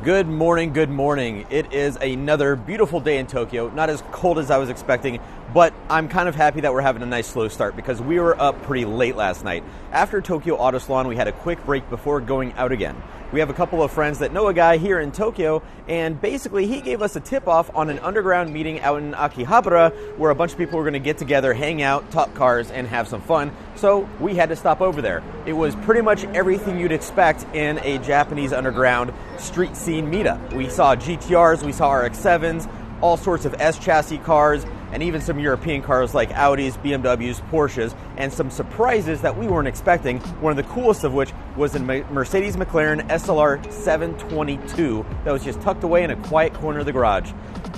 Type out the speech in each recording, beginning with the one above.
Good morning, good morning. It is another beautiful day in Tokyo. Not as cold as I was expecting, but I'm kind of happy that we're having a nice slow start because we were up pretty late last night. After Tokyo Auto Salon, we had a quick break before going out again. We have a couple of friends that know a guy here in Tokyo, and basically he gave us a tip-off on an underground meeting out in Akihabara where a bunch of people were going to get together, hang out, talk cars, and have some fun. So we had to stop over there. It was pretty much everything you'd expect in a Japanese underground street scene meetup. We saw GTRs, we saw RX-7s, all sorts of S-chassis cars, and even some European cars like Audis, BMWs, Porsches, and some surprises that we weren't expecting, one of the coolest of which was a Mercedes McLaren SLR 722 that was just tucked away in a quiet corner of the garage.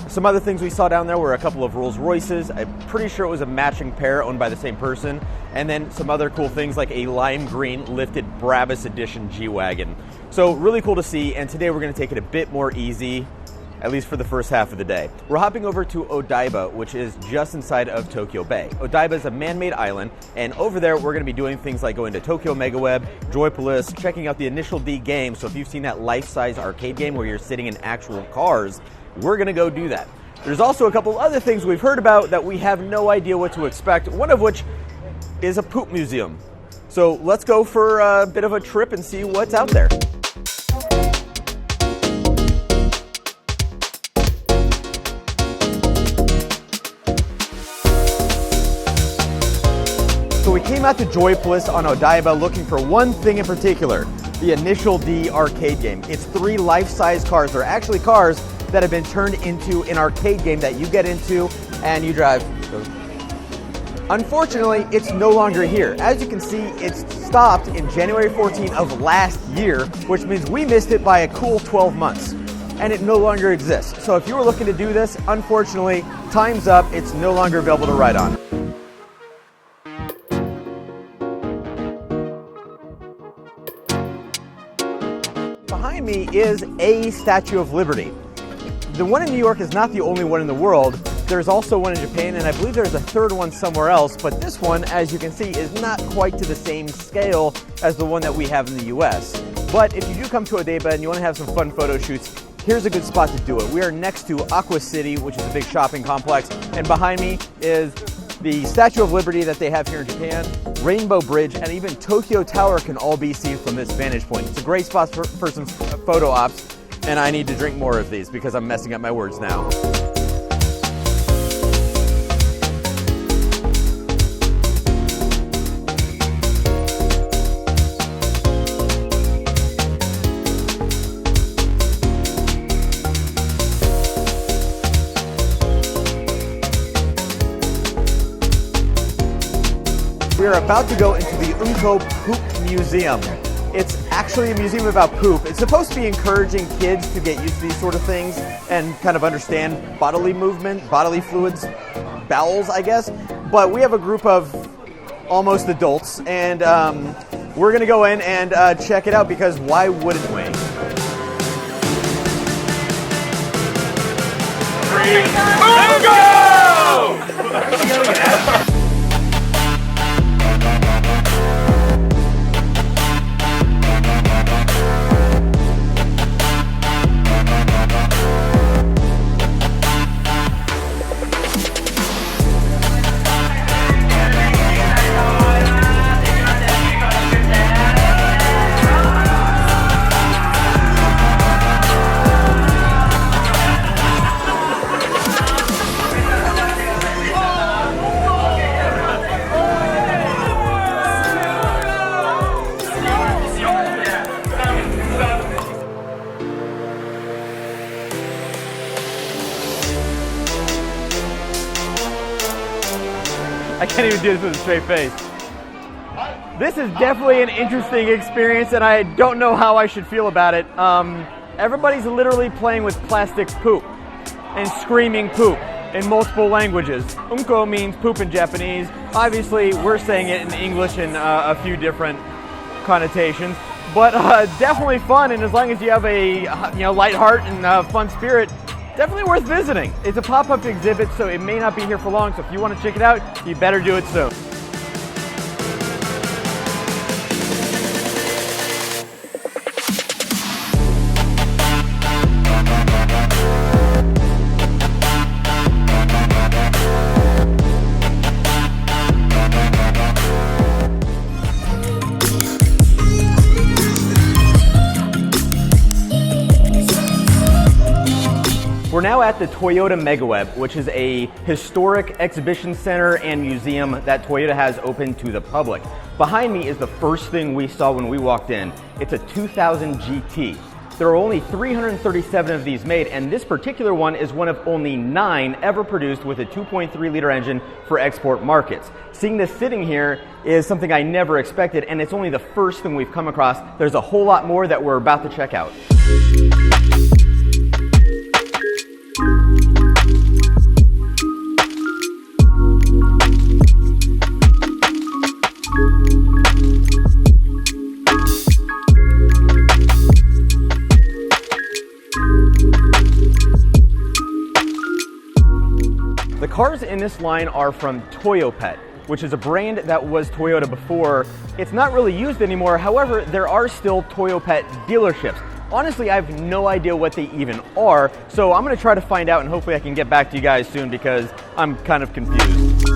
Some other things we saw down there were a couple of Rolls Royces. I'm pretty sure it was a matching pair owned by the same person, and then some other cool things like a lime green lifted Brabus Edition G-Wagon. So really cool to see, and today we're going to take it a bit more easy, at least for the first half of the day. We're hopping over to Odaiba, which is just inside of Tokyo Bay. Odaiba is a man-made island, and over there we're going to be doing things like going to Tokyo Megaweb, Joypolis, checking out the Initial D game. So if you've seen that life-size arcade game where you're sitting in actual cars, we're going to go do that. There's also a couple other things we've heard about that we have no idea what to expect, one of which is a poop museum. So let's go for a bit of a trip and see what's out there. So we came out to Joypolis on Odaiba looking for one thing in particular, the Initial D arcade game. It's 3 life-size cars. They're actually cars that have been turned into an arcade game that you get into and you drive. Unfortunately, it's no longer here. As you can see, it's stopped in January 14 of last year, which means we missed it by a cool 12 months. And it no longer exists. So if you were looking to do this, unfortunately, time's up. It's no longer available to ride on. Behind me is a Statue of Liberty. The one in New York is not the only one in the world. There's also one in Japan, and I believe there's a third one somewhere else, but this one, as you can see, is not quite to the same scale as the one that we have in the US. But if you do come to Odaiba and you want to have some fun photo shoots, here's a good spot to do it. We are next to Aqua City, which is a big shopping complex, and behind me is the Statue of Liberty that they have here in Japan, Rainbow Bridge, and even Tokyo Tower can all be seen from this vantage point. It's a great spot for some photo ops, and I need to drink more of these because I'm messing up my words now. We are about to go into the Unko Museum. It's actually a museum about poop. It's supposed to be encouraging kids to get used to these sort of things and kind of understand bodily movement, bodily fluids, bowels, I guess. But we have a group of almost adults, and we're going to go in and check it out because why wouldn't we? Unko! I can't even do this with a straight face. This is definitely an interesting experience, and I don't know how I should feel about it. Everybody's literally playing with plastic poop and screaming poop in multiple languages. Unko means poop in Japanese. Obviously, we're saying it in English in a few different connotations, but definitely fun. And as long as you have a light heart and fun spirit, definitely worth visiting. It's a pop-up exhibit, so it may not be here for long, so if you want to check it out, you better do it soon. We're now at the Toyota MegaWeb, which is a historic exhibition center and museum that Toyota has open to the public. Behind me is the first thing we saw when we walked in. It's a 2000 GT. There are only 337 of these made, and this particular one is one of only 9 ever produced with a 2.3-liter engine for export markets. Seeing this sitting here is something I never expected, and it's only the first thing we've come across. There's a whole lot more that we're about to check out. The cars in this line are from Toyopet, which is a brand that was Toyota before. It's not really used anymore. However, there are still Toyopet dealerships. Honestly, I have no idea what they even are, so I'm going to try to find out, and hopefully I can get back to you guys soon because I'm kind of confused.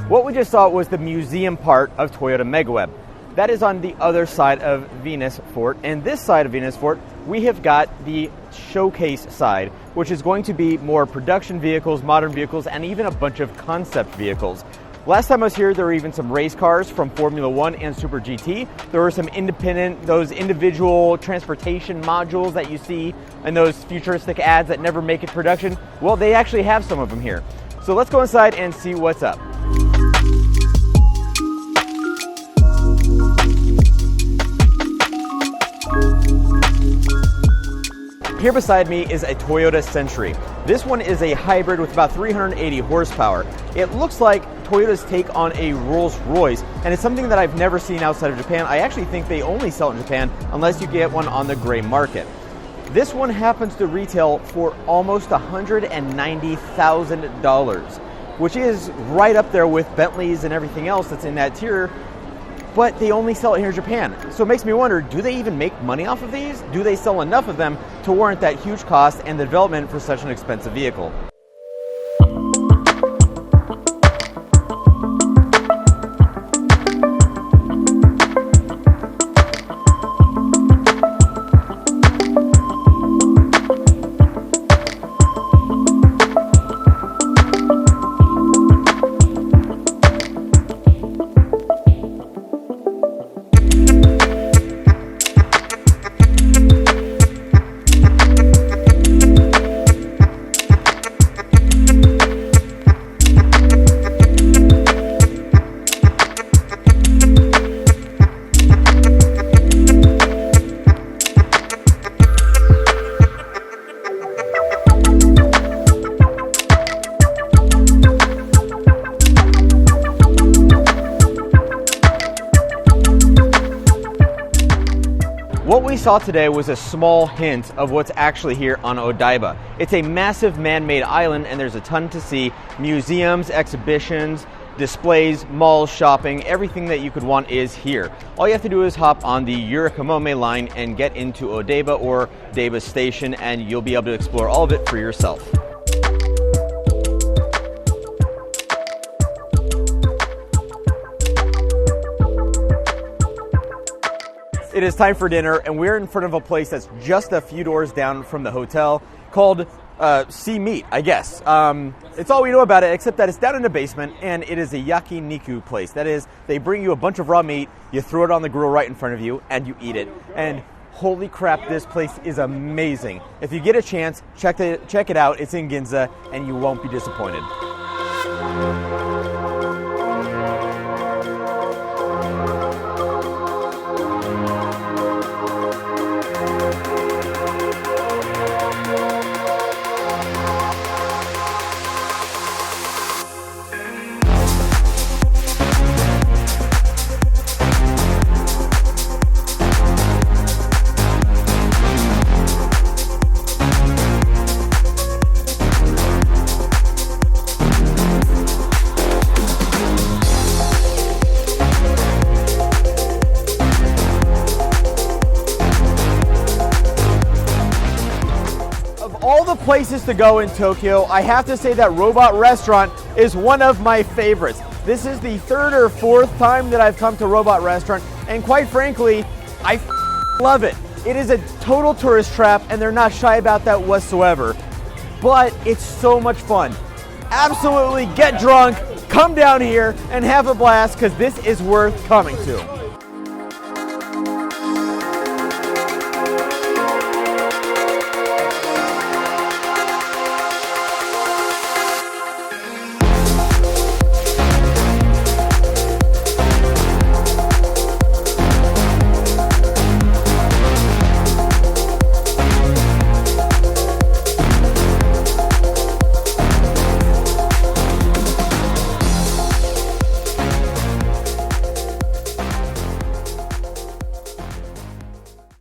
What we just saw was the museum part of Toyota MegaWeb. That is on the other side of Venus Fort, and this side of Venus Fort, we have got the showcase side, which is going to be more production vehicles, modern vehicles, and even a bunch of concept vehicles. Last time I was here, there were even some race cars from Formula One and Super GT. There were some those individual transportation modules that you see in those futuristic ads that never make it to production. Well, they actually have some of them here. So let's go inside and see what's up. Here beside me is a Toyota Century. This one is a hybrid with about 380 horsepower. It looks like Toyota's take on a Rolls-Royce, and it's something that I've never seen outside of Japan. I actually think they only sell it in Japan unless you get one on the gray market. This one happens to retail for almost $190,000, which is right up there with Bentleys and everything else that's in that tier. But they only sell it here in Japan. So it makes me wonder, do they even make money off of these? Do they sell enough of them to warrant that huge cost and the development for such an expensive vehicle? What we saw today was a small hint of what's actually here on Odaiba. It's a massive man-made island, and there's a ton to see. Museums, exhibitions, displays, malls, shopping, everything that you could want is here. All you have to do is hop on the Yurikamome line and get into Odaiba or Odaiba Station, and you'll be able to explore all of it for yourself. It is time for dinner, and we're in front of a place that's just a few doors down from the hotel called Sea Meat, I guess. It's all we know about it, except that it's down in the basement, and it is a yakiniku place. That is, they bring you a bunch of raw meat, you throw it on the grill right in front of you, and you eat it. And holy crap, this place is amazing. If you get a chance, check it out. It's in Ginza, and you won't be disappointed. places to go in Tokyo, I have to say that Robot Restaurant is one of my favorites. This is the third or fourth time that I've come to Robot Restaurant, and quite frankly, I love it. It is a total tourist trap, and they're not shy about that whatsoever. But it's so much fun. Absolutely get drunk, come down here, and have a blast, because this is worth coming to.